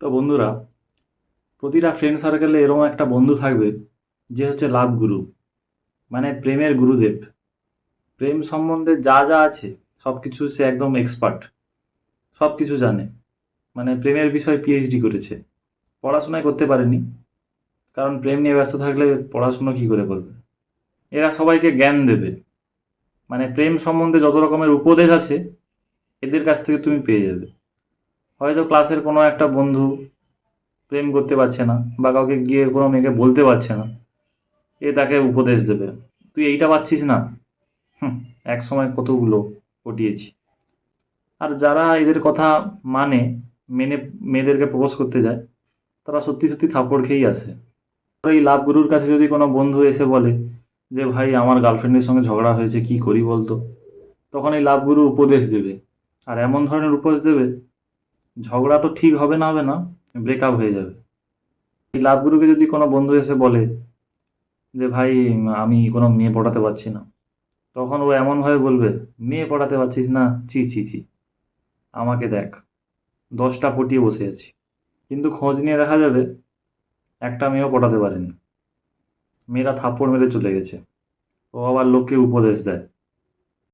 তো বন্ধুরা, প্রতিটা ফ্রেন্ড সার্কেলে এরকম একটা বন্ধু থাকবে যে হচ্ছে লাভ গুরু, মানে প্রেমের গুরুদেব। প্রেম সম্বন্ধে যা যা আছে সব কিছু সে একদম এক্সপার্ট, সব কিছু জানে। মানে প্রেমের বিষয়ে পিএইচডি করেছে। পড়াশোনায় করতে পারেনি, কারণ প্রেম নিয়ে ব্যস্ত থাকলে পড়াশুনো কী করে করবে। এরা সবাইকে জ্ঞান দেবে, মানে প্রেম সম্বন্ধে যত রকমের উপদেশ আছে এদের কাছ থেকে তুমি পেয়ে যাবে। হয়তো ক্লাসের কোনো একটা বন্ধু প্রেম করতে পারছে না, বা কাউকে গিয়ে কোনো মেয়েকে বলতে পারছে না, এ তাকে উপদেশ দেবে, তুই এইটা পাচ্ছিস না। হুম, এক সময় কতগুলো পটিয়েছি। আর যারা এদের কথা মানে, মেনে মেয়েদেরকে প্রপোজ করতে যায়, তারা সত্যি সত্যি থাপ্পড় খেয়েই আসে। তো এই লাভ গুরুর কাছে যদি কোনো বন্ধু এসে বলে যে ভাই আমার গার্লফ্রেন্ডের সঙ্গে ঝগড়া হয়েছে, কি করি বলতো, তখন এই লাভ গুরু উপদেশ দেবে। আর এমন ধরনের উপদেশ দেবে, ঝগড়া তো ঠিক হবে না, ব্রেকআপ হয়ে যাবে। এই লাভ গুরুকে যদি কোনো বন্ধু এসে বলে যে ভাই আমি কোনো মেয়ে পটাতে পারছি না, তখন ও এমনভাবে বলবে, মেয়ে পড়াতে পারছিস না, ছি ছি ছি, আমাকে দেখ, 10টা পটিয়ে বসে আছি। কিন্তু খোঁজ নিয়ে দেখা যাবে একটা মেয়েও পটাতে পারেনি, মেয়েরা থাপ্পড় মেরে চলে গেছে। ও আবার লোককে উপদেশ দেয়